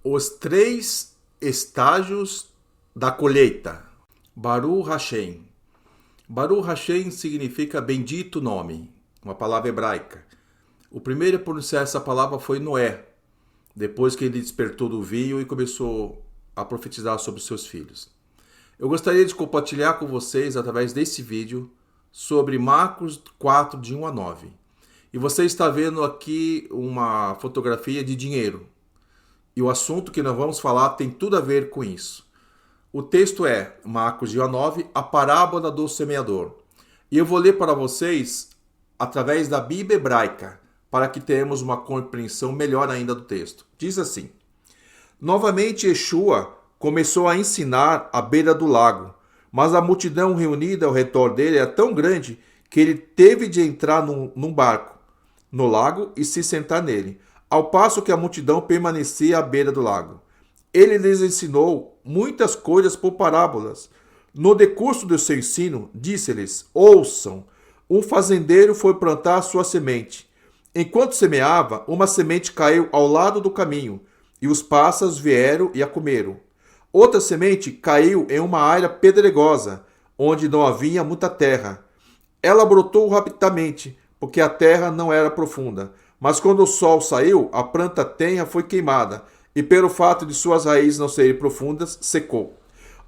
Os três estágios da colheita. Baruch Hashem. Baruch Hashem significa bendito nome, uma palavra hebraica. O primeiro a pronunciar essa palavra foi Noé, depois que ele despertou do vinho e começou a profetizar sobre seus filhos. Eu gostaria de compartilhar com vocês, através desse vídeo, sobre Marcos 4, de 1 a 9. E você está vendo aqui uma fotografia de dinheiro. E o assunto que nós vamos falar tem tudo a ver com isso. O texto é Marcos de 1 a 9, a parábola do semeador. E eu vou ler para vocês através da Bíblia hebraica, para que tenhamos uma compreensão melhor ainda do texto. Diz assim: Novamente Yeshua começou a ensinar à beira do lago, mas a multidão reunida ao redor dele era tão grande que ele teve de entrar num barco no lago e se sentar nele, ao passo que a multidão permanecia à beira do lago. Ele lhes ensinou muitas coisas por parábolas. No decurso do seu ensino, disse-lhes: Ouçam, um fazendeiro foi plantar sua semente. Enquanto semeava, uma semente caiu ao lado do caminho, e os pássaros vieram e a comeram. Outra semente caiu em uma área pedregosa, onde não havia muita terra. Ela brotou rapidamente, porque a terra não era profunda. Mas quando o sol saiu, a planta tenra foi queimada, e pelo fato de suas raízes não serem profundas, secou.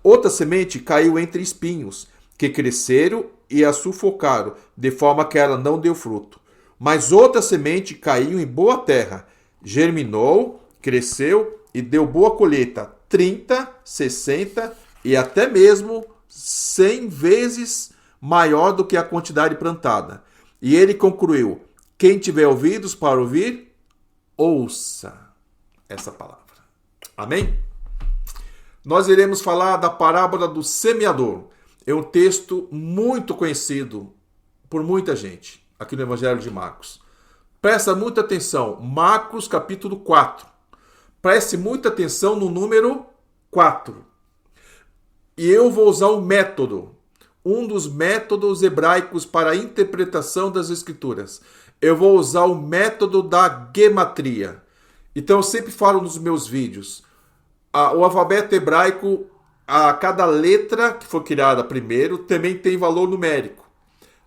Outra semente caiu entre espinhos, que cresceram e a sufocaram, de forma que ela não deu fruto. Mas outra semente caiu em boa terra, germinou, cresceu e deu boa colheita, 30, 60 e até mesmo 100 vezes maior do que a quantidade plantada. E ele concluiu: quem tiver ouvidos para ouvir, ouça essa palavra. Amém? Nós iremos falar da parábola do semeador. É um texto muito conhecido por muita gente aqui no Evangelho de Marcos. Presta muita atenção. Marcos capítulo 4. Preste muita atenção no número 4. E eu vou usar um método. Um dos métodos hebraicos para a interpretação das Escrituras. Eu vou usar o método da gematria. Então eu sempre falo nos meus vídeos. O alfabeto hebraico, a cada letra que for criada primeiro, também tem valor numérico.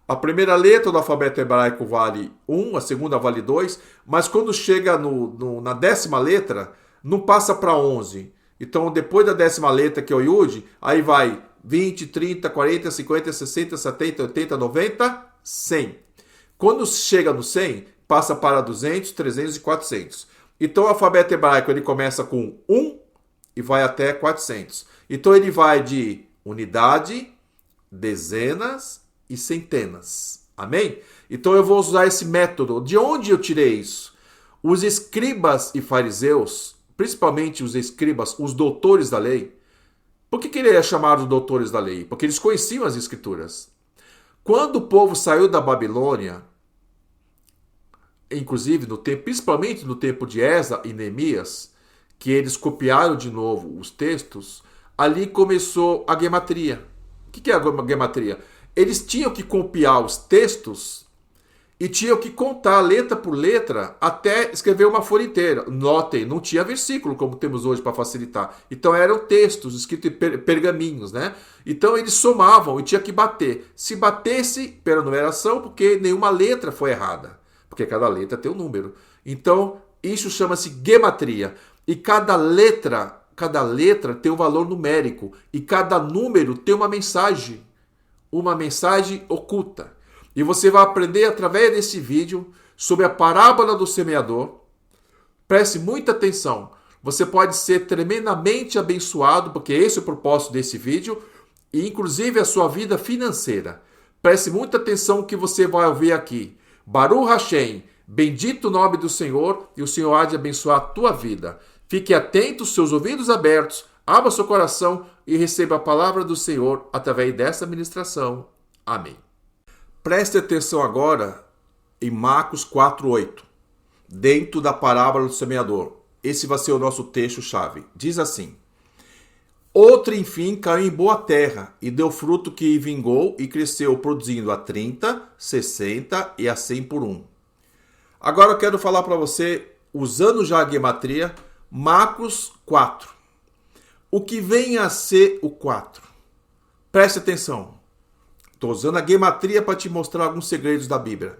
A primeira letra do alfabeto hebraico vale 1, a segunda vale 2, mas quando chega na 10ª letra, não passa para 11. Então depois da 10ª letra, que é o Yud, aí vai 20, 30, 40, 50, 60, 70, 80, 90, 100. Quando chega no 100, passa para 200, 300 e 400. Então o alfabeto hebraico ele começa com 1 e vai até 400. Então ele vai de unidade, dezenas e centenas. Amém? Então eu vou usar esse método. De onde eu tirei isso? Os escribas e fariseus, principalmente os escribas, os doutores da lei. Por que ele é chamado doutores da lei? Porque eles conheciam as escrituras. Quando o povo saiu da Babilônia, inclusive principalmente no tempo de Esdras e Neemias, que eles copiaram de novo os textos, ali começou a gematria. O que é a gematria? Eles tinham que copiar os textos e tinham que contar letra por letra até escrever uma folha inteira. Notem, não tinha versículo como temos hoje para facilitar. Então eram textos escritos em pergaminhos, né? Então eles somavam e tinha que bater. Se batesse pela numeração, porque nenhuma letra foi errada. Porque cada letra tem um número. Então isso chama-se gematria. E cada letra tem um valor numérico. E cada número tem uma mensagem oculta. E você vai aprender através desse vídeo sobre a parábola do semeador. Preste muita atenção. Você pode ser tremendamente abençoado, porque esse é o propósito desse vídeo, e inclusive a sua vida financeira. Preste muita atenção no que você vai ouvir aqui. Baruch Hashem, bendito o nome do Senhor, e o Senhor há de abençoar a tua vida. Fique atento, seus ouvidos abertos, abra seu coração e receba a palavra do Senhor através dessa ministração. Amém. Preste atenção agora em Marcos 4:8, dentro da parábola do semeador. Esse vai ser o nosso texto-chave. Diz assim: Outro, enfim, caiu em boa terra e deu fruto que vingou e cresceu, produzindo a 30, 60 e a 100 por um. Agora eu quero falar para você, usando já a gematria, Marcos 4. O que vem a ser o 4? Preste atenção. Estou usando a gematria para te mostrar alguns segredos da Bíblia.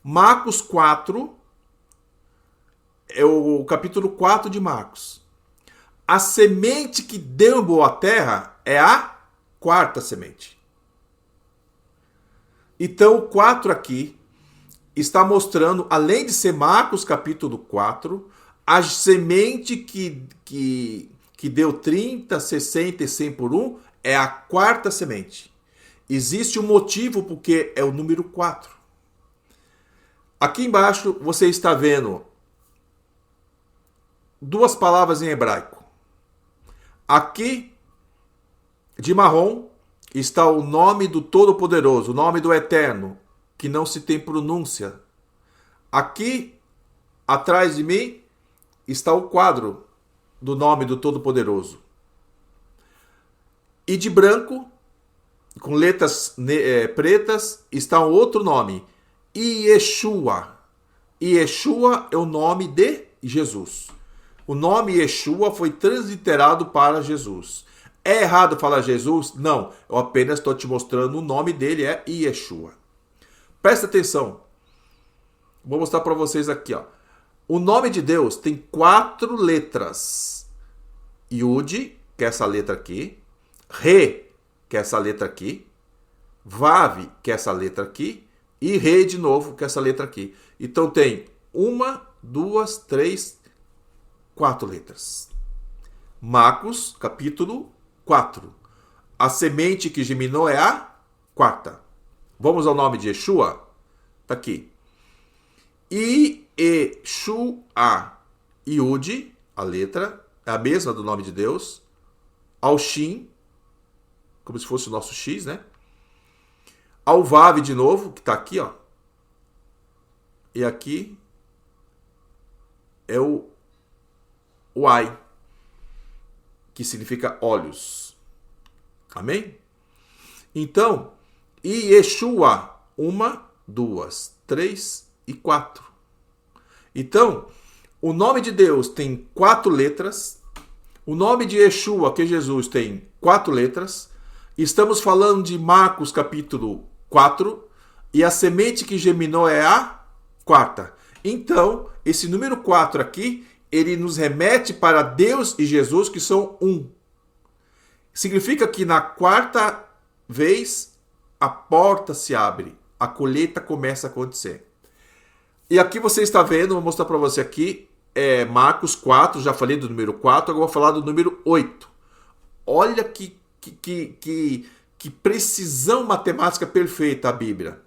Marcos 4 é o capítulo 4 de Marcos. A semente que deu em boa terra é a quarta semente. Então, o 4 aqui está mostrando, além de ser Marcos capítulo 4, a semente que deu 30, 60 e 100 por 1 é a quarta semente. Existe um motivo porque é o número 4. Aqui embaixo você está vendo duas palavras em hebraico. Aqui, de marrom, está o nome do Todo-Poderoso, o nome do Eterno, que não se tem pronúncia. Aqui, atrás de mim, está o quadro do nome do Todo-Poderoso. E de branco, com letras pretas, está um outro nome, Yeshua. Yeshua é o nome de Jesus. O nome Yeshua foi transliterado para Jesus. É errado falar Jesus? Não, eu apenas estou te mostrando o nome dele, é Yeshua. Presta atenção. Vou mostrar para vocês aqui. O nome de Deus tem 4 letras. Yud, que é essa letra aqui. Re, que é essa letra aqui. Vav, que é essa letra aqui. E Re de novo, que é essa letra aqui. Então tem 1, 2, 3, 4 letras. Marcos, capítulo 4. A semente que germinou é a quarta. Vamos ao nome de Yeshua? Está aqui. Yeshua. Yud, a letra, é a mesma do nome de Deus. Ao Shin, como se fosse o nosso X, né? Ao Vav de novo, que está aqui, ó. E aqui é o Ai, que significa olhos. Amém? Então, Yeshua, 1, 2, 3 e 4. Então, o nome de Deus tem 4 letras. O nome de Yeshua, que é Jesus, tem 4 letras. Estamos falando de Marcos capítulo 4. E a semente que germinou é a quarta. Então, esse número 4 aqui, ele nos remete para Deus e Jesus, que são um. Significa que na quarta vez, a porta se abre. A colheita começa a acontecer. E aqui você está vendo, vou mostrar para você aqui, Marcos 4, já falei do número 4, agora vou falar do número 8. Olha que precisão matemática perfeita a Bíblia.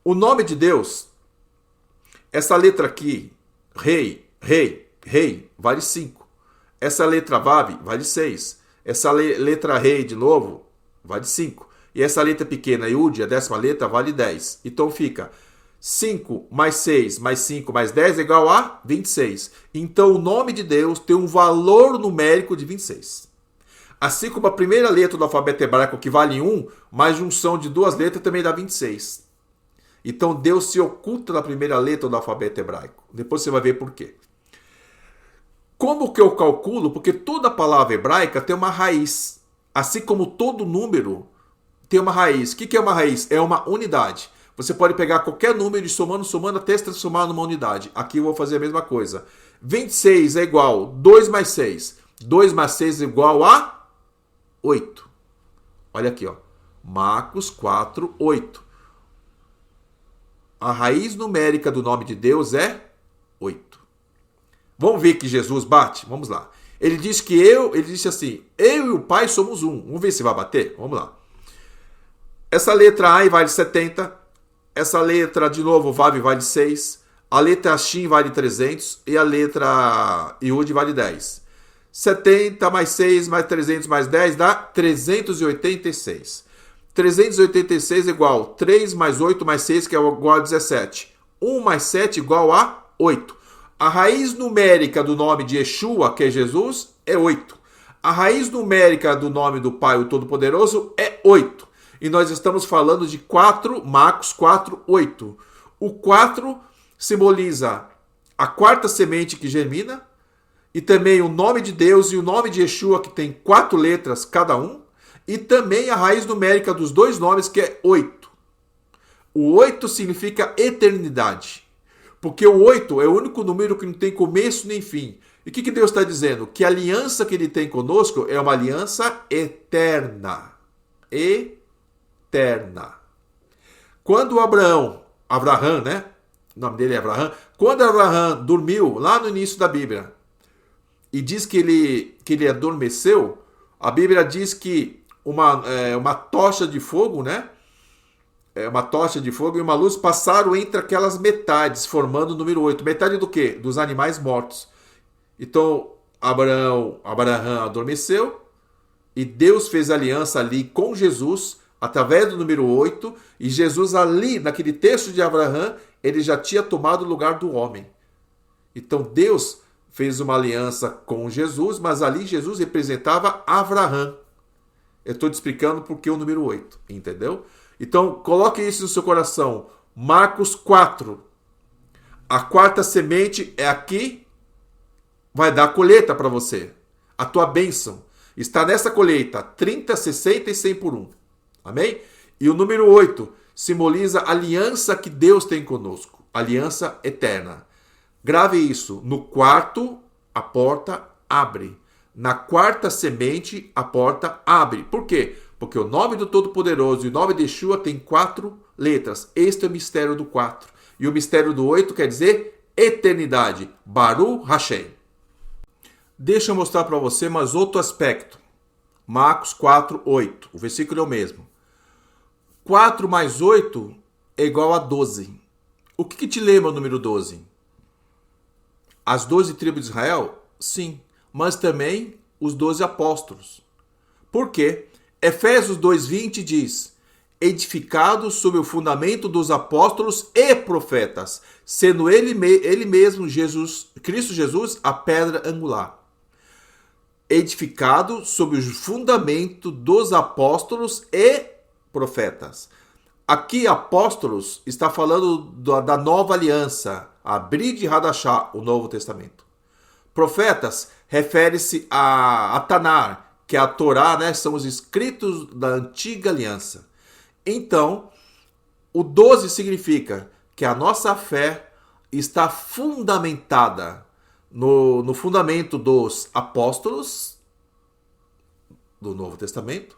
O nome de Deus, essa letra aqui, Rei, vale 5. Essa letra Vav vale 6. Essa letra Rei, de novo, vale 5. E essa letra pequena, Yud, a 10ª letra, vale 10. Então fica 5 mais 6 mais 5 mais 10 é igual a 26. Então o nome de Deus tem um valor numérico de 26. Assim como a primeira letra do alfabeto hebraico, que vale 1, mais junção de 2 letras também dá 26. Então Deus se oculta na primeira letra do alfabeto hebraico. Depois você vai ver por quê. Como que eu calculo? Porque toda palavra hebraica tem uma raiz. Assim como todo número tem uma raiz. O que é uma raiz? É uma unidade. Você pode pegar qualquer número e somando, até se transformar numa unidade. Aqui eu vou fazer a mesma coisa. 26 é igual a 2 mais 6. 2 mais 6 é igual a 8. Olha aqui, ó. Marcos 4, 8. A raiz numérica do nome de Deus é 8. Vamos ver que Jesus bate? Vamos lá. Ele disse assim, eu e o Pai somos um. Vamos ver se vai bater? Vamos lá. Essa letra A vale 70. Essa letra, de novo, Vav vale 6. A letra Shin vale 300. E a letra Yud vale 10. 70 mais 6 mais 300 mais 10 dá 386. 386 é igual a 3 mais 8 mais 6, que é igual a 17. 1 mais 7 igual a 8. A raiz numérica do nome de Yeshua, que é Jesus, é 8. A raiz numérica do nome do Pai, o Todo-Poderoso, é 8. E nós estamos falando de 4, Marcos 4, 8. O 4 simboliza a quarta semente que germina e também o nome de Deus e o nome de Yeshua, que tem 4 letras cada um, e também a raiz numérica dos dois nomes, que é 8. O 8 significa eternidade, porque o 8 é o único número que não tem começo nem fim. E o que Deus está dizendo? Que a aliança que ele tem conosco é uma aliança eterna. Eterna. Quando Abraão, né? O nome dele é Abraham. Quando Abraham dormiu, lá no início da Bíblia, e diz que ele adormeceu, a Bíblia diz que uma tocha de fogo, né? Uma tocha de fogo e uma luz passaram entre aquelas metades, formando o número 8. Metade do quê? Dos animais mortos. Então, Abraão adormeceu e Deus fez aliança ali com Jesus, através do número 8, e Jesus ali, naquele texto de Abraão, ele já tinha tomado o lugar do homem. Então, Deus fez uma aliança com Jesus, mas ali Jesus representava Abraão. Eu estou te explicando porque o número 8, entendeu? Então, coloque isso no seu coração. Marcos 4. A quarta semente é aqui, vai dar colheita para você. A tua bênção está nessa colheita, 30, 60 e 100 por 1. Amém? E o número 8 simboliza a aliança que Deus tem conosco. Aliança eterna. Grave isso. No quarto, a porta abre. Na quarta semente, a porta abre. Por quê? Porque o nome do Todo-Poderoso e o nome de Yeshua tem 4 letras. Este é o mistério do 4. E o mistério do 8 quer dizer eternidade. Baruch Hashem. Deixa eu mostrar para você mais outro aspecto. Marcos 4, 8. O versículo é o mesmo. 4 mais 8 é igual a 12. O que te lembra o número 12? As 12 tribos de Israel? Sim. Mas também os 12 apóstolos. Por quê? Efésios 2,20 diz: edificados sobre o fundamento dos apóstolos e profetas, sendo ele mesmo, Cristo Jesus, a pedra angular. Edificado sobre o fundamento dos apóstolos e profetas. Aqui, apóstolos, está falando da nova aliança, a Brit Hadashah, o Novo Testamento. Profetas refere-se a Tanar, que é a Torá, né? São os escritos da antiga aliança. Então, o 12 significa que a nossa fé está fundamentada no fundamento dos apóstolos do Novo Testamento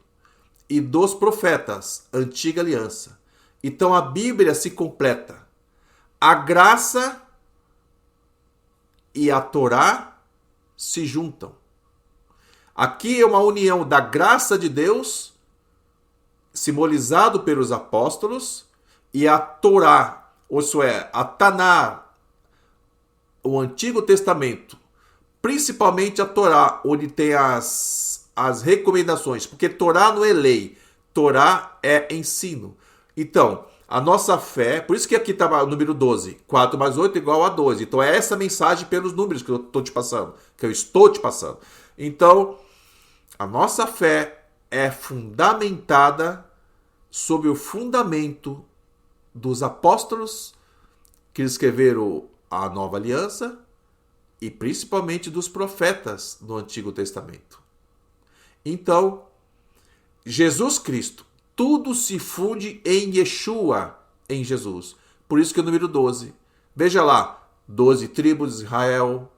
e dos profetas, antiga aliança. Então, a Bíblia se completa. A graça e a Torá se juntam. Aqui é uma união da graça de Deus, simbolizado pelos apóstolos, e a Torá, ou seja, a Taná, o Antigo Testamento, principalmente a Torá, onde tem as recomendações, porque Torá não é lei, Torá é ensino. Então, a nossa fé, por isso que aqui está o número 12, 4 mais 8 é igual a 12. Então é essa mensagem pelos números que eu estou te passando, Então, a nossa fé é fundamentada sobre o fundamento dos apóstolos que escreveram a Nova Aliança e principalmente dos profetas do Antigo Testamento. Então, Jesus Cristo, tudo se funde em Yeshua, em Jesus. Por isso que é o número 12. Veja lá, 12 tribos de Israel,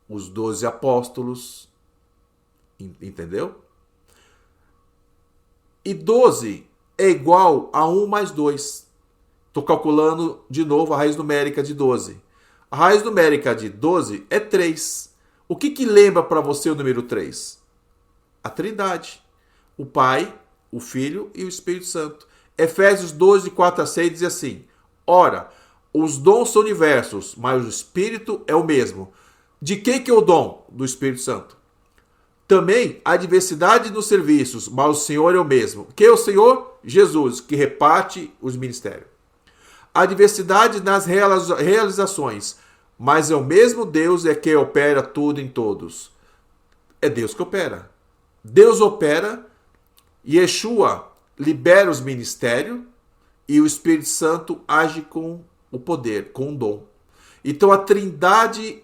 os 12 apóstolos, entendeu? E 12 é igual a 1 mais 2. Estou calculando de novo a raiz numérica de 12. A raiz numérica de 12 é 3. O que lembra para você o número 3? A Trindade. O Pai, o Filho e o Espírito Santo. Efésios 12, 4 a 6 diz assim: ora, os dons são diversos, mas o Espírito é o mesmo. De quem que é o dom? Do Espírito Santo. Também há diversidade nos serviços, mas o Senhor é o mesmo. Quem é o Senhor? Jesus, que reparte os ministérios. Há diversidade nas realizações, mas é o mesmo Deus é quem opera tudo em todos. É Deus que opera. Deus opera, Yeshua libera os ministérios e o Espírito Santo age com o poder, com o dom. Então a Trindade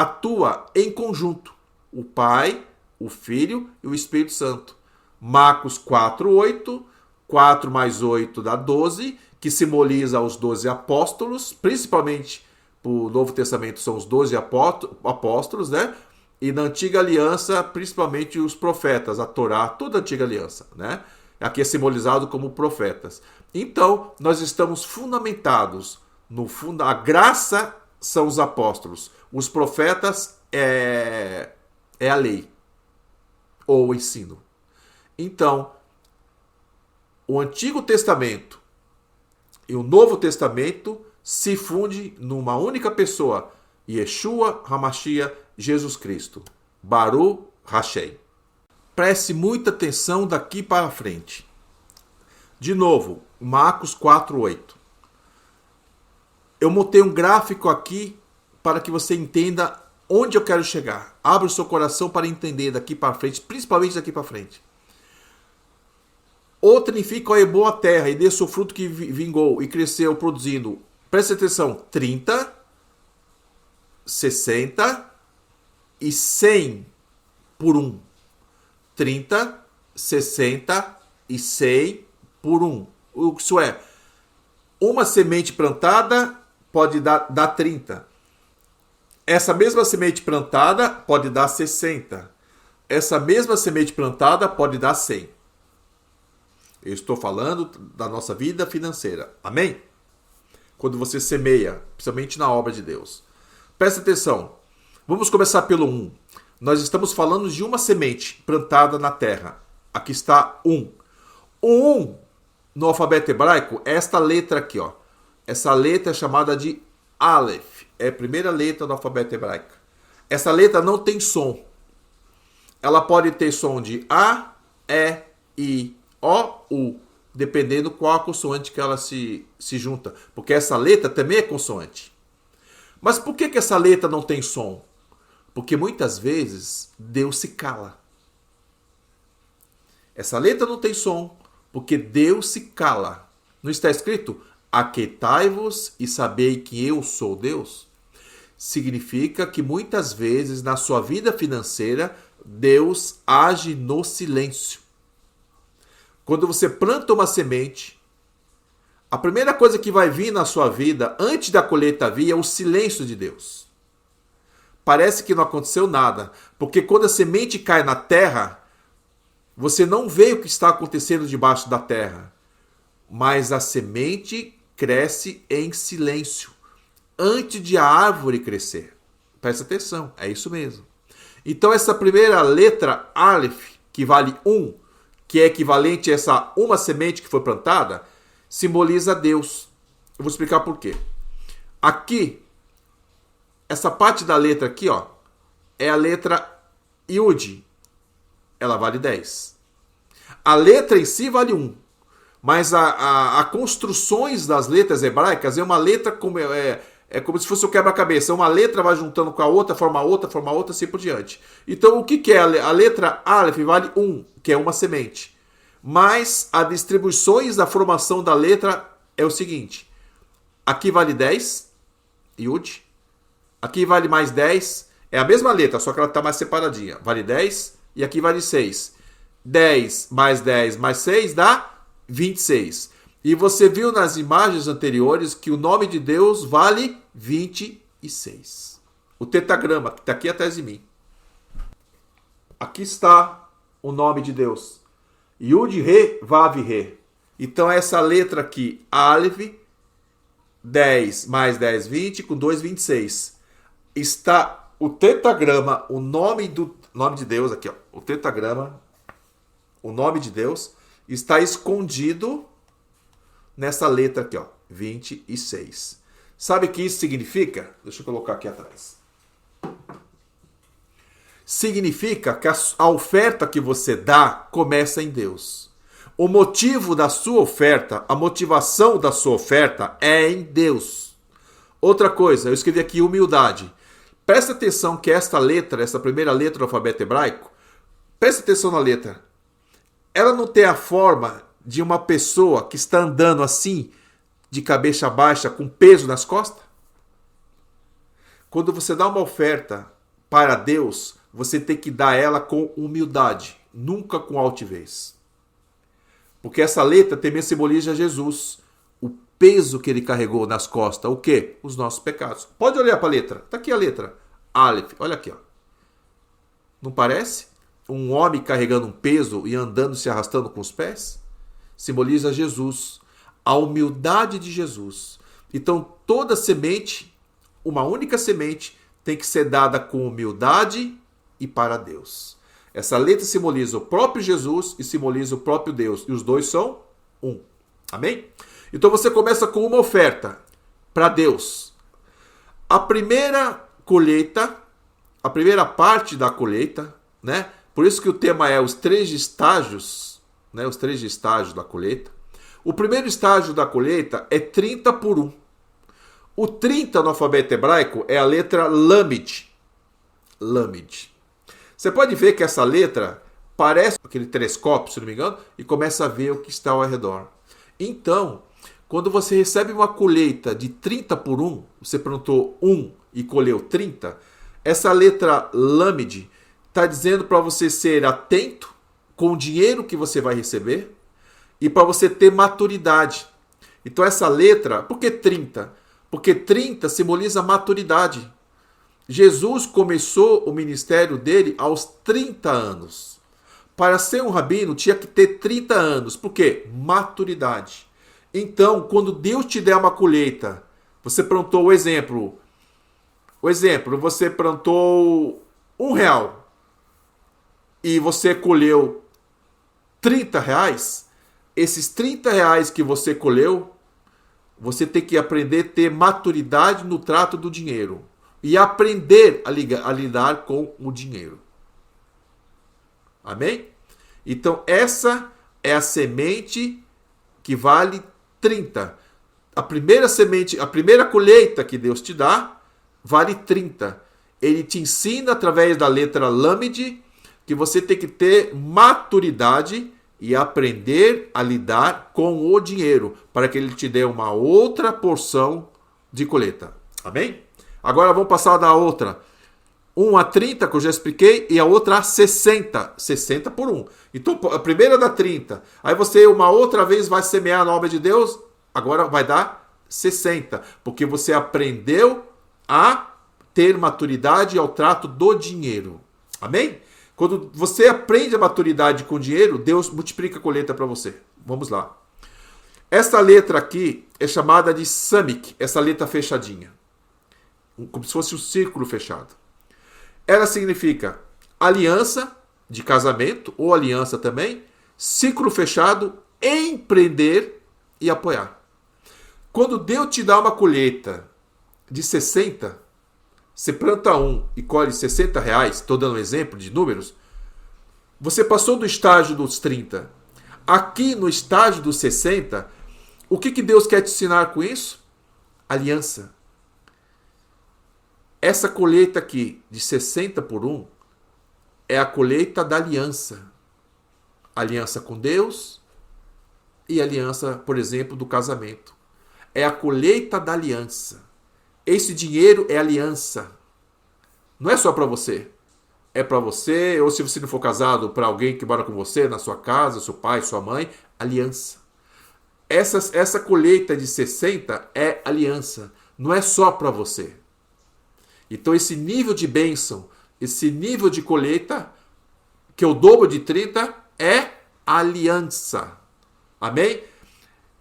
atua em conjunto. O Pai, o Filho e o Espírito Santo. Marcos 4:8, 4 mais 8 dá 12, que simboliza os 12 apóstolos, principalmente o Novo Testamento são os 12 apóstolos, né? E na Antiga Aliança, principalmente os profetas, a Torá, toda a Antiga Aliança, né? Aqui é simbolizado como profetas. Então, nós estamos fundamentados no fundo, a graça são os apóstolos, os profetas é a lei ou o ensino. Então, o Antigo Testamento e o Novo Testamento se funde numa única pessoa, Yeshua HaMashiach, Jesus Cristo. Baruch Hashem. Preste muita atenção daqui para frente. De novo, Marcos 4:8. Eu montei um gráfico aqui para que você entenda onde eu quero chegar. Abra o seu coração para entender daqui para frente, principalmente daqui para frente. O trinifica é boa terra e dê seu fruto que vingou e cresceu produzindo. Preste atenção, 30, 60 e 100 por 1. 30, 60 e 100 por 1. Isso é, uma semente plantada pode dar 30. Essa mesma semente plantada pode dar 60. Essa mesma semente plantada pode dar 100. Eu estou falando da nossa vida financeira. Amém? Quando você semeia, principalmente na obra de Deus. Presta atenção. Vamos começar pelo 1. Nós estamos falando de uma semente plantada na terra. Aqui está 1. O 1, no alfabeto hebraico, é esta letra aqui, ó. Essa letra é chamada de Aleph. É a primeira letra do alfabeto hebraico. Essa letra não tem som. Ela pode ter som de A, E, I, O, U, dependendo qual a consoante que ela se junta. Porque essa letra também é consoante. Mas por que essa letra não tem som? Porque muitas vezes Deus se cala. Essa letra não tem som porque Deus se cala. Não está escrito: aquietai-vos e sabei que eu sou Deus? Significa que muitas vezes na sua vida financeira Deus age no silêncio. Quando você planta uma semente, a primeira coisa que vai vir na sua vida, antes da colheita vir, é o silêncio de Deus. Parece que não aconteceu nada, porque quando a semente cai na terra, você não vê o que está acontecendo debaixo da terra, mas a semente cresce em silêncio, antes de a árvore crescer. Presta atenção, é isso mesmo. Então essa primeira letra, Aleph, que vale 1, que é equivalente a essa uma semente que foi plantada, simboliza Deus. Eu vou explicar por quê. Aqui, essa parte da letra aqui, ó, é a letra Yud. Ela vale 10. A letra em si vale 1. Mas a construções das letras hebraicas é uma letra como é como se fosse o quebra-cabeça. Uma letra vai juntando com a outra, forma outra, assim por diante. Então, o que é? A letra Aleph vale 1, que é uma semente. Mas as distribuições da formação da letra é o seguinte. Aqui vale 10, Yud. Aqui vale mais 10. É a mesma letra, só que ela está mais separadinha. Vale 10 e aqui vale 6. 10 mais 6 dá 26. E você viu nas imagens anteriores que o nome de Deus vale 26. O tetagrama, que está aqui atrás de mim. Aqui está o nome de Deus. Yud, Re, Vav, Re. Então essa letra aqui, Aleph, 10 mais 10, 20, com 2, 26. Está o tetagrama, o nome de Deus aqui, ó. O tetagrama, o nome de Deus, está escondido nessa letra aqui, ó, 26. Sabe o que isso significa? Deixa eu colocar aqui atrás. Significa que a oferta que você dá começa em Deus. O motivo da sua oferta, a motivação da sua oferta é em Deus. Outra coisa, eu escrevi aqui humildade. Presta atenção que esta letra, essa primeira letra do alfabeto hebraico, presta atenção na letra. Ela não tem a forma de uma pessoa que está andando assim, de cabeça baixa, com peso nas costas? Quando você dá uma oferta para Deus, você tem que dar ela com humildade, nunca com altivez. Porque essa letra também simboliza Jesus, o peso que ele carregou nas costas. O quê? Os nossos pecados. Pode olhar para a letra. Está aqui a letra. Aleph. Olha aqui. Ó. Não parece? Um homem carregando um peso e andando, se arrastando com os pés? Simboliza Jesus, a humildade de Jesus. Então, toda semente, uma única semente, tem que ser dada com humildade e para Deus. Essa letra simboliza o próprio Jesus e simboliza o próprio Deus. E os dois são um. Amém? Então você começa com uma oferta para Deus. A primeira colheita, a primeira parte da colheita, né? Por isso que o tema é os 3 estágios, né? Os 3 estágios da colheita. O primeiro estágio da colheita é 30 por 1. O 30 no alfabeto hebraico é a letra Lamed. Lamed. Você pode ver que essa letra parece aquele telescópio, se não me engano, e começa a ver o que está ao redor. Então, quando você recebe uma colheita de 30 por 1, você plantou 1 e colheu 30, essa letra Lamed está dizendo para você ser atento com o dinheiro que você vai receber e para você ter maturidade. Então essa letra, por que 30? Porque 30 simboliza maturidade. Jesus começou o ministério dele aos 30 anos. Para ser um rabino, tinha que ter 30 anos. Por quê? Maturidade. Então, quando Deus te der uma colheita, você plantou o exemplo, você plantou R$1 e você colheu R$30, esses R$30 que você colheu, você tem que aprender a ter maturidade no trato do dinheiro. E aprender a lidar com o dinheiro. Amém? Então, essa é a semente que vale 30. A primeira semente, a primeira colheita que Deus te dá, vale 30. Ele te ensina, através da letra Lamed, que você tem que ter maturidade e aprender a lidar com o dinheiro, para que ele te dê uma outra porção de colheita. Amém? Agora vamos passar da outra. 1 a 30, que eu já expliquei, e a outra a 60. 60 por 1. Então, a primeira dá 30. Aí você, uma outra vez, vai semear na obra de Deus. Agora vai dar 60. Porque você aprendeu a ter maturidade ao trato do dinheiro. Amém? Quando você aprende a maturidade com o dinheiro, Deus multiplica a colheita para você. Vamos lá. Essa letra aqui é chamada de Samik. Essa letra fechadinha. Como se fosse um círculo fechado. Ela significa aliança de casamento, ou aliança também, ciclo fechado, empreender e apoiar. Quando Deus te dá uma colheita de 60, você planta 1 e colhe R$60, estou dando um exemplo de números, você passou do estágio dos 30. Aqui no estágio dos 60, o que Deus quer te ensinar com isso? Aliança. Essa colheita aqui, de 60 por 1, é a colheita da aliança. Aliança com Deus e aliança, por exemplo, do casamento. É a colheita da aliança. Esse dinheiro é aliança. Não é só para você. É para você, ou se você não for casado, para alguém que mora com você, na sua casa, seu pai, sua mãe. Aliança. Essa colheita de 60 é aliança. Não é só para você. Então esse nível de bênção, esse nível de colheita, que é o dobro de 30, é aliança. Amém?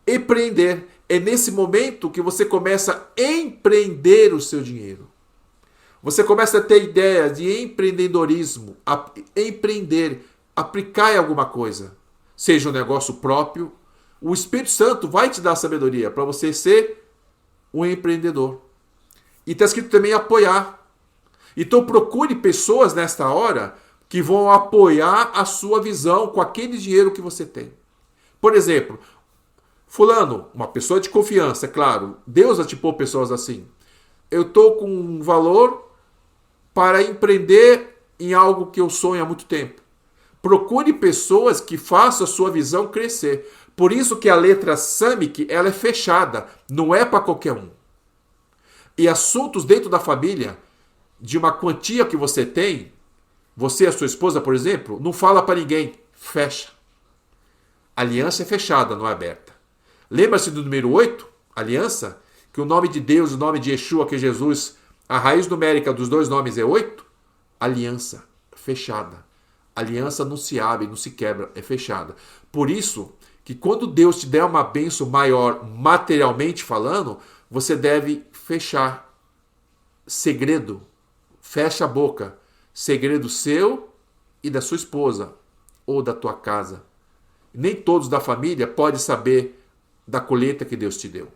Empreender. É nesse momento que você começa a empreender o seu dinheiro. Você começa a ter ideia de empreendedorismo, empreender, aplicar em alguma coisa. Seja um negócio próprio. O Espírito Santo vai te dar sabedoria para você ser um empreendedor. E está escrito também apoiar. Então procure pessoas nesta hora que vão apoiar a sua visão com aquele dinheiro que você tem. Por exemplo, fulano, uma pessoa de confiança, é claro. Deus atipou pessoas assim. Eu estou com um valor para empreender em algo que eu sonho há muito tempo. Procure pessoas que façam a sua visão crescer. Por isso que a letra Samik, ela é fechada. Não é para qualquer um. e assuntos dentro da família, de uma quantia que você tem, você e a sua esposa, por exemplo, não fala para ninguém, fecha. Aliança é fechada, não é aberta. Lembra-se do número 8, aliança? Que o nome de Deus, o nome de Yeshua, que é Jesus, a raiz numérica dos dois nomes é 8? Aliança fechada. Aliança não se abre, não se quebra, é fechada. Por isso que quando Deus te der uma bênção maior, materialmente falando, você deve fechar. Segredo. Fecha a boca. Segredo seu e da sua esposa ou da tua casa. Nem todos da família podem saber da colheita que Deus te deu.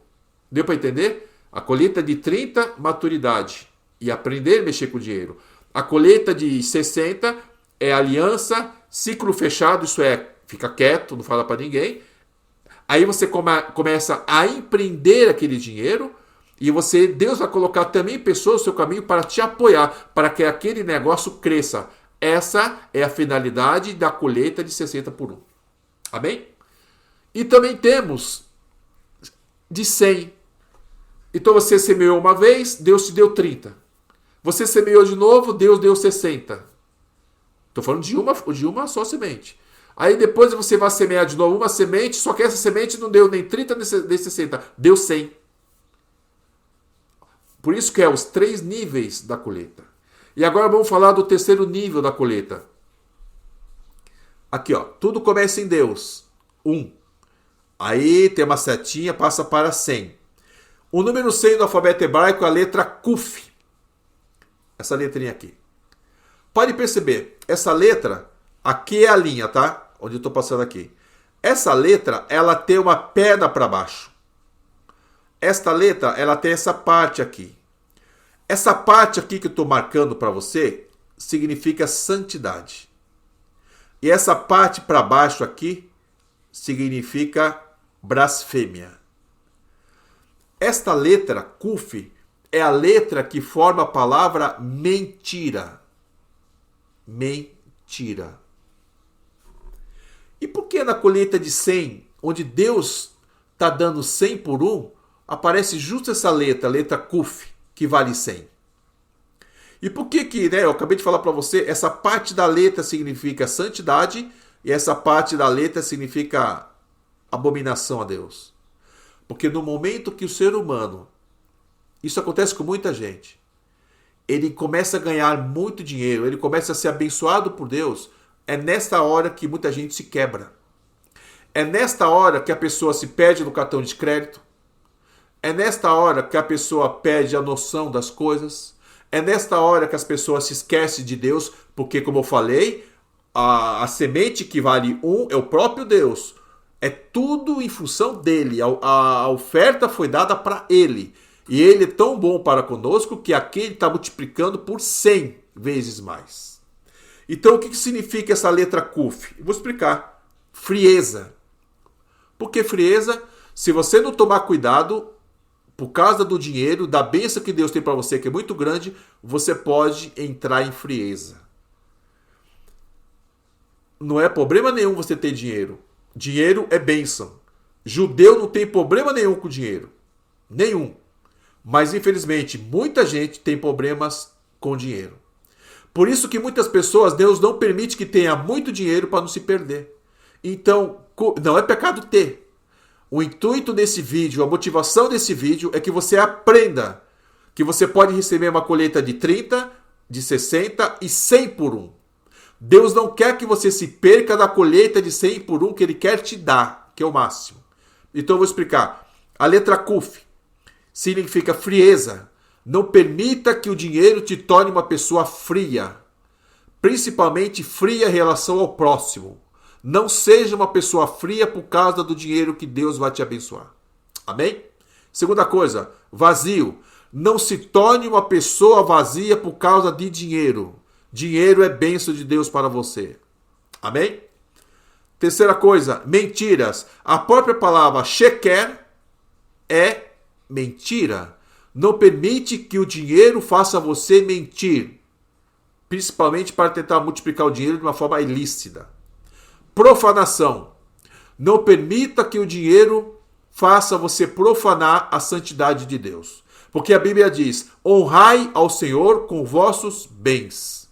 Deu para entender? A colheita de 30, maturidade e aprender a mexer com o dinheiro. A colheita de 60 é aliança, ciclo fechado, isso é, fica quieto, não fala para ninguém. Aí você começa a empreender aquele dinheiro e Deus vai colocar também pessoas no seu caminho para te apoiar, para que aquele negócio cresça. Essa é a finalidade da colheita de 60 por 1. Amém? E também temos de 100. Então você semeou uma vez, Deus te deu 30. Você semeou de novo, Deus deu 60. Estou falando de uma só semente. Aí depois você vai semear de novo uma semente, só que essa semente não deu nem 30 nem 60, deu 100. Por isso que é os 3 níveis da colheita. E agora vamos falar do terceiro nível da colheita. Aqui, ó, tudo começa em Deus. 1. Aí tem uma setinha, passa para 100. O número 100 do alfabeto hebraico é a letra Kuf. Essa letrinha aqui. Pode perceber, essa letra, aqui é a linha, tá? Onde eu estou passando aqui. Essa letra, ela tem uma pedra para baixo. Esta letra, ela tem essa parte aqui. Essa parte aqui que eu estou marcando para você, significa santidade. E essa parte para baixo aqui, significa blasfêmia. Esta letra, Kuf, é a letra que forma a palavra mentira. Mentira. E por que na colheita de 100, onde Deus está dando 100 por 1, aparece justo essa letra, a letra Kuf, que vale 100? E por que eu acabei de falar para você, essa parte da letra significa santidade e essa parte da letra significa abominação a Deus? Porque no momento que o ser humano, isso acontece com muita gente, ele começa a ganhar muito dinheiro, ele começa a ser abençoado por Deus, é nesta hora que muita gente se quebra. É nesta hora que a pessoa se perde no cartão de crédito. É nesta hora que a pessoa perde a noção das coisas. É nesta hora que as pessoas se esquecem de Deus, porque, como eu falei, a semente que vale 1 é o próprio Deus. É tudo em função dele. A oferta foi dada para ele. E ele é tão bom para conosco que aqui ele está multiplicando por 100 vezes mais. Então, o que significa essa letra Kuf? Eu vou explicar. Frieza. Por que frieza? Se você não tomar cuidado, por causa do dinheiro, da bênção que Deus tem para você, que é muito grande, você pode entrar em frieza. Não é problema nenhum você ter dinheiro. Dinheiro é bênção. Judeu não tem problema nenhum com dinheiro. Nenhum. Mas, infelizmente, muita gente tem problemas com dinheiro. Por isso que muitas pessoas, Deus não permite que tenha muito dinheiro para não se perder. Então, não é pecado ter. O intuito desse vídeo, a motivação desse vídeo é que você aprenda que você pode receber uma colheita de 30, de 60 e 100 por 1. Deus não quer que você se perca da colheita de 100 por 1 que Ele quer te dar, que é o máximo. Então eu vou explicar. A letra Kuf significa frieza. Não permita que o dinheiro te torne uma pessoa fria. Principalmente fria em relação ao próximo. Não seja uma pessoa fria por causa do dinheiro que Deus vai te abençoar. Amém? Segunda coisa, vazio. Não se torne uma pessoa vazia por causa de dinheiro. Dinheiro é bênção de Deus para você. Amém? Terceira coisa, mentiras. A própria palavra sheker é mentira. Não permite que o dinheiro faça você mentir. Principalmente para tentar multiplicar o dinheiro de uma forma ilícita. Profanação. Não permita que o dinheiro faça você profanar a santidade de Deus. Porque a Bíblia diz: honrai ao Senhor com vossos bens,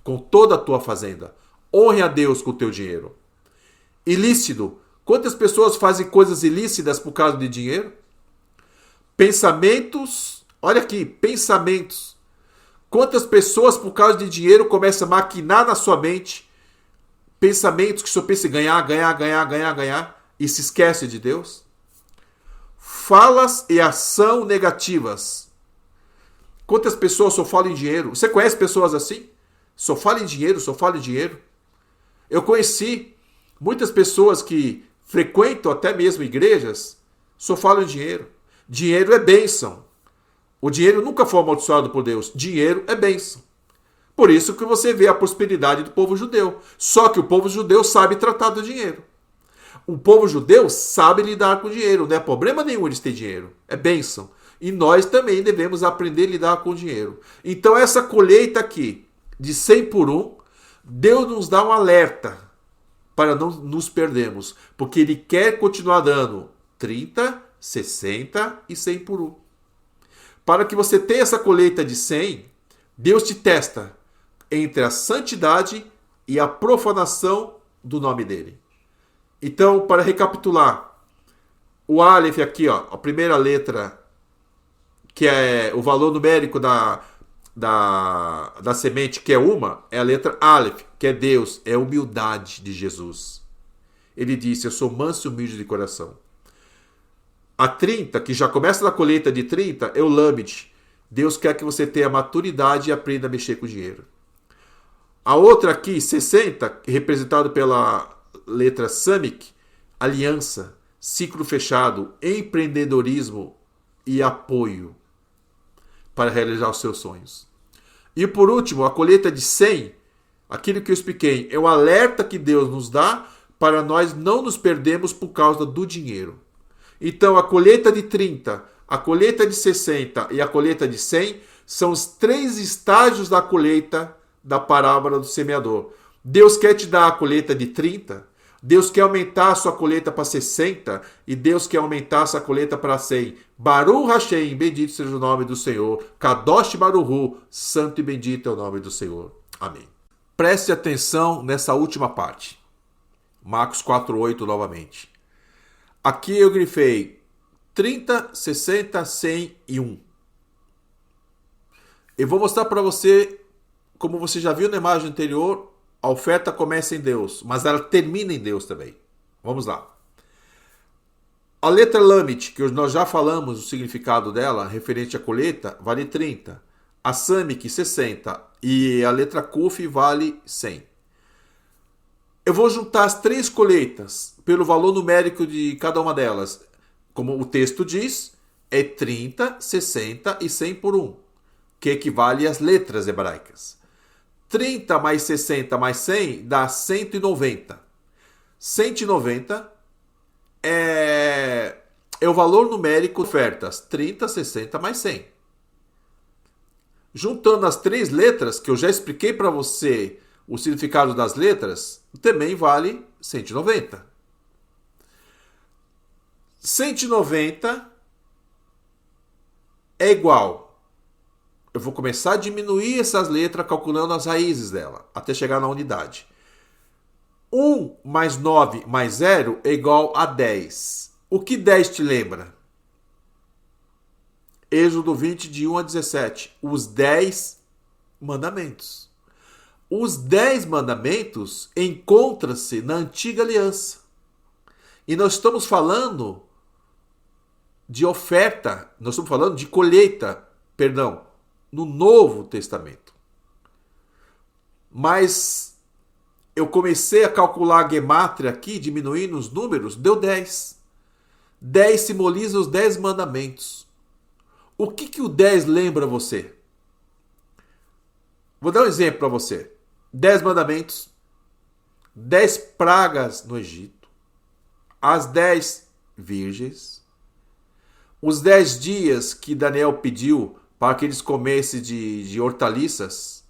com toda a tua fazenda. Honre a Deus com o teu dinheiro. Ilícito. Quantas pessoas fazem coisas ilícitas por causa de dinheiro? Pensamentos. Olha aqui, pensamentos. Quantas pessoas por causa de dinheiro começam a maquinar na sua mente pensamentos que só pensa em ganhar e se esquece de Deus? Falas e ação negativas. Quantas pessoas só falam em dinheiro? Você conhece pessoas assim? Só falam em dinheiro, só falam em dinheiro. Eu conheci muitas pessoas que frequentam até mesmo igrejas, só falam em dinheiro. Dinheiro é bênção. O dinheiro nunca foi amaldiçoado por Deus. Dinheiro é bênção. Por isso que você vê a prosperidade do povo judeu. Só que o povo judeu sabe tratar do dinheiro. O povo judeu sabe lidar com dinheiro. Não é problema nenhum eles terem dinheiro. É bênção. E nós também devemos aprender a lidar com o dinheiro. Então essa colheita aqui, de 100 por 1, Deus nos dá um alerta para não nos perdermos. Porque Ele quer continuar dando 30, 60 e 100 por 1. Para que você tenha essa colheita de 100, Deus te testa entre a santidade e a profanação do nome dele. Então, para recapitular, o Aleph aqui, ó, a primeira letra, que é o valor numérico da semente, que é uma, é a letra Aleph, que é Deus, é a humildade de Jesus. Ele disse: eu sou manso e humilde de coração. A 30, que já começa na colheita de 30, é o Lamed. Deus quer que você tenha maturidade e aprenda a mexer com o dinheiro. A outra aqui, 60, representado pela letra Samik, aliança, ciclo fechado, empreendedorismo e apoio para realizar os seus sonhos. E por último, a colheita de 100, aquilo que eu expliquei, é o alerta que Deus nos dá para nós não nos perdermos por causa do dinheiro. Então, a colheita de 30, a colheita de 60 e a colheita de 100 são os 3 estágios da colheita da parábola do semeador. Deus quer te dar a colheita de 30, Deus quer aumentar a sua colheita para 60 e Deus quer aumentar essa colheita para 100. Baruch Hashem, bendito seja o nome do Senhor. Kadosh Baruchu, santo e bendito é o nome do Senhor. Amém. Preste atenção nessa última parte. Marcos 4:8 novamente. Aqui eu grifei 30, 60, 100 e 1. Eu vou mostrar para você, como você já viu na imagem anterior, a oferta começa em Deus, mas ela termina em Deus também. Vamos lá. A letra Lamed, que nós já falamos o significado dela, referente à colheita, vale 30. A Samik, 60. E a letra Kuf vale 100. Eu vou juntar as 3 colheitas pelo valor numérico de cada uma delas. Como o texto diz, é 30, 60 e 100 por 1, que equivale às letras hebraicas. 30 mais 60 mais 100 dá 190. 190 é o valor numérico de ofertas. 30, 60 mais 100. Juntando as 3 letras, que eu já expliquei para você o significado das letras, também vale 190. 190 é igual. Eu vou começar a diminuir essas letras calculando as raízes dela, até chegar na unidade. 1 mais 9 mais 0 é igual a 10. O que 10 te lembra? Êxodo 20, de 1 a 17. Os 10 mandamentos. Os 10 mandamentos encontram-se na antiga aliança. E nós estamos falando de oferta, nós estamos falando de colheita, no Novo Testamento. Mas eu comecei a calcular a gemátria aqui, diminuindo os números, deu 10. 10 simboliza os 10 mandamentos. O que o 10 lembra você? Vou dar um exemplo para você. 10 mandamentos, 10 pragas no Egito, as 10 virgens, os 10 dias que Daniel pediu para que eles comessem de hortaliças.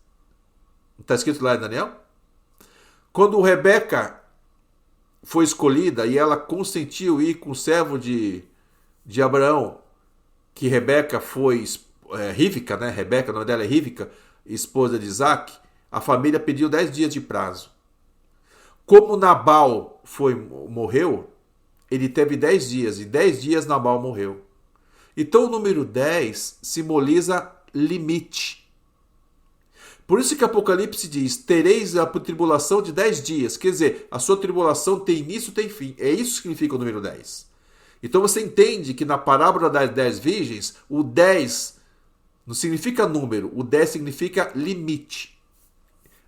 Está escrito lá em Daniel? Quando Rebeca foi escolhida e ela consentiu ir com o servo de Abraão, que Rebeca foi, Rívca, né? Rebeca, o nome dela é Rívca, esposa de Isaac, a família pediu 10 dias de prazo. Como Nabal morreu, ele teve 10 dias, e 10 dias Nabal morreu. Então o número 10 simboliza limite. Por isso que Apocalipse diz, tereis a tribulação de 10 dias. Quer dizer, a sua tribulação tem início, tem fim. É isso que significa o número 10. Então você entende que na parábola das 10 virgens, o 10 não significa número, o 10 significa limite.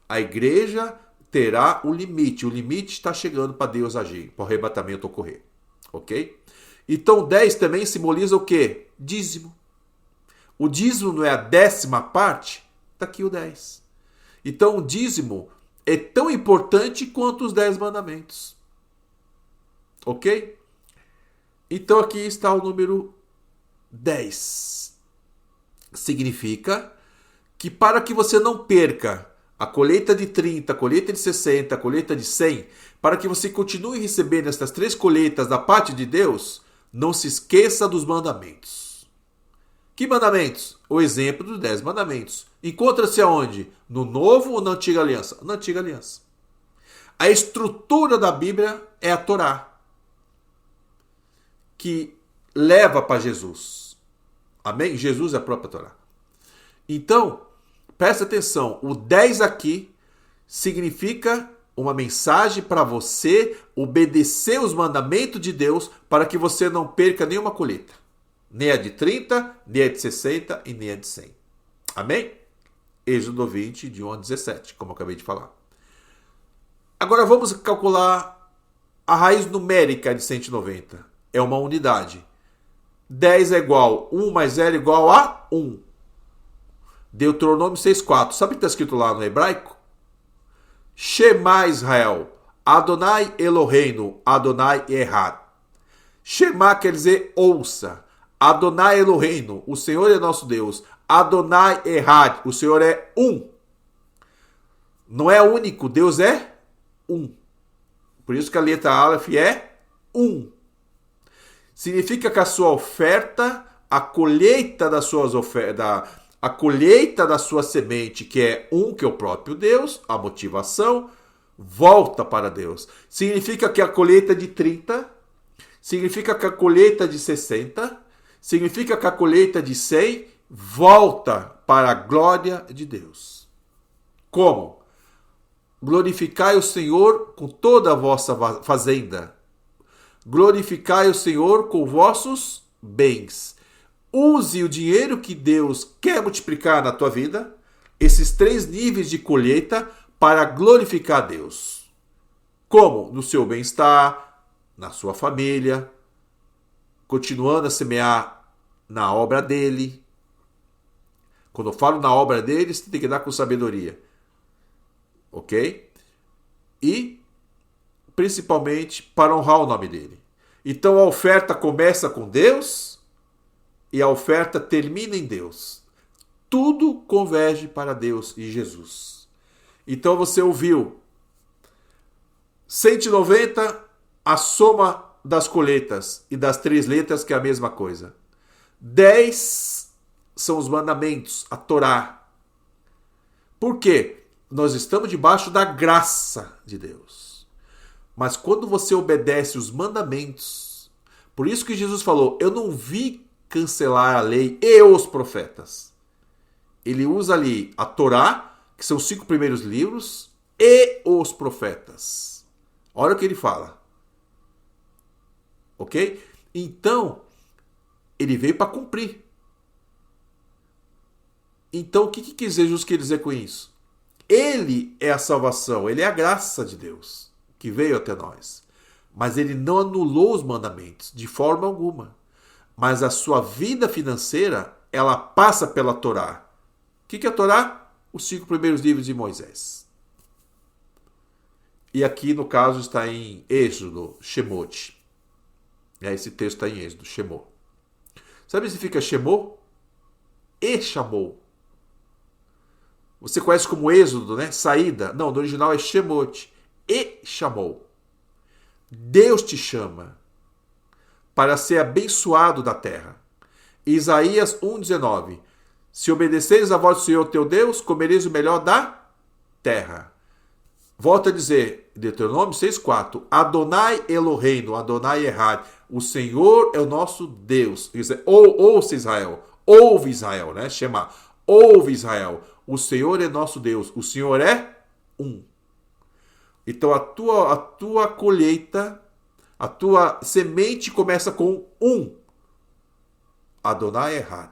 A igreja terá o limite está chegando para Deus agir, para o arrebatamento ocorrer. Ok? Então 10 também simboliza o quê? Dízimo. O dízimo não é a 10ª parte? Está aqui o 10. Então o dízimo é tão importante quanto os 10 mandamentos. Ok? Então aqui está o número 10. Significa que para que você não perca a colheita de 30, a colheita de 60, a colheita de 100, para que você continue recebendo estas 3 colheitas da parte de Deus, não se esqueça dos mandamentos. Que mandamentos? O exemplo dos 10 mandamentos. Encontra-se aonde? No Novo ou na Antiga Aliança? Na Antiga Aliança. A estrutura da Bíblia é a Torá, que leva para Jesus. Amém? Jesus é a própria Torá. Então, presta atenção, o 10 aqui significa uma mensagem para você obedecer os mandamentos de Deus para que você não perca nenhuma colheita. Nem a de 30, nem a de 60 e nem a de 100. Amém? Êxodo 20, de 1 a 17, como eu acabei de falar. Agora vamos calcular a raiz numérica de 190. É uma unidade. 10 é igual, 1 mais 0 é igual a 1. Deuteronômio 6,4. Sabe o que está escrito lá no hebraico? Shema Israel, Adonai Eloheinu, Adonai Echad. Shema quer dizer ouça. Adonai Eloheinu, o Senhor é nosso Deus. Adonai Echad, o Senhor é um. Não é único, Deus é um. Por isso que a letra Aleph é um. Significa que a sua oferta, a colheita das suas ofertas, a colheita da sua semente, que é um, que é o próprio Deus, a motivação, volta para Deus. Significa que a colheita de 30, significa que a colheita de 60, significa que a colheita de 100 volta para a glória de Deus. Como? Glorificai o Senhor com toda a vossa fazenda. Glorificai o Senhor com vossos bens. Use o dinheiro que Deus quer multiplicar na tua vida, esses 3 níveis de colheita, para glorificar a Deus. Como? No seu bem-estar, na sua família, continuando a semear na obra dele. Quando eu falo na obra dele, você tem que dar com sabedoria. Ok? E principalmente para honrar o nome dele. Então a oferta começa com Deus e a oferta termina em Deus. Tudo converge para Deus e Jesus. Então você ouviu 190, a soma das colheitas e das 3 letras, que é a mesma coisa. 10 são os mandamentos, a Torá. Por quê? Nós estamos debaixo da graça de Deus. Mas quando você obedece os mandamentos, por isso que Jesus falou, eu não vi cancelar a lei e os profetas. Ele usa ali a Torá, que são os 5 primeiros livros, e os profetas. Olha o que ele fala. Ok? Então, ele veio para cumprir. Então, o que Jesus quer dizer com isso? Ele é a salvação, ele é a graça de Deus que veio até nós. Mas ele não anulou os mandamentos, de forma alguma. Mas a sua vida financeira, ela passa pela Torá. O que é a Torá? Os 5 primeiros livros de Moisés. E aqui, no caso, está em Êxodo, Shemot. Esse texto está em Êxodo, Shemot. Sabe se fica Shemot? E chamou. Você conhece como Êxodo, né? Saída. Não, no original é Shemot. E chamou. Deus te chama para ser abençoado da terra. Isaías 1,19. Se obedeceres a voz do Senhor teu Deus, comereis o melhor da terra. Volto a dizer, Deuteronômio 6,4. Adonai Eloheinu, Adonai Errad. O Senhor é o nosso Deus. Ouça Israel. Ouve Israel, né? Shema. Ouve Israel. O Senhor é nosso Deus. O Senhor é um. Então a tua colheita, a tua semente começa com um. Adonai Errad.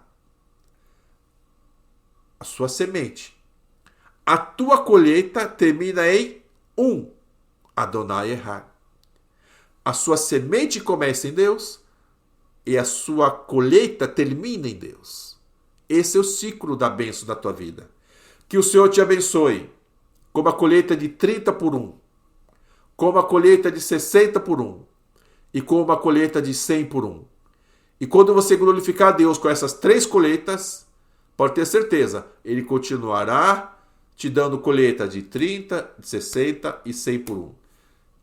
A sua semente. A tua colheita termina em um. Adonai Errad. A sua semente começa em Deus e a sua colheita termina em Deus. Esse é o ciclo da bênção da tua vida. Que o Senhor te abençoe com uma colheita de 30 por 1, com uma colheita de 60 por 1 e com uma colheita de 100 por 1. E quando você glorificar a Deus com essas 3 colheitas, pode ter certeza, Ele continuará te dando colheita de 30, de 60 e 100 por 1.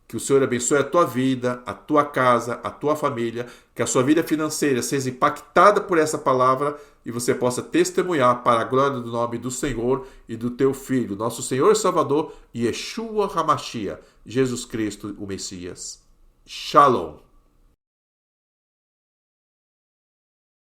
Que o Senhor abençoe a tua vida, a tua casa, a tua família, que a sua vida financeira seja impactada por essa palavra e você possa testemunhar para a glória do nome do Senhor e do teu Filho, nosso Senhor e Salvador, Yeshua HaMashiach, Jesus Cristo, o Messias. Shalom.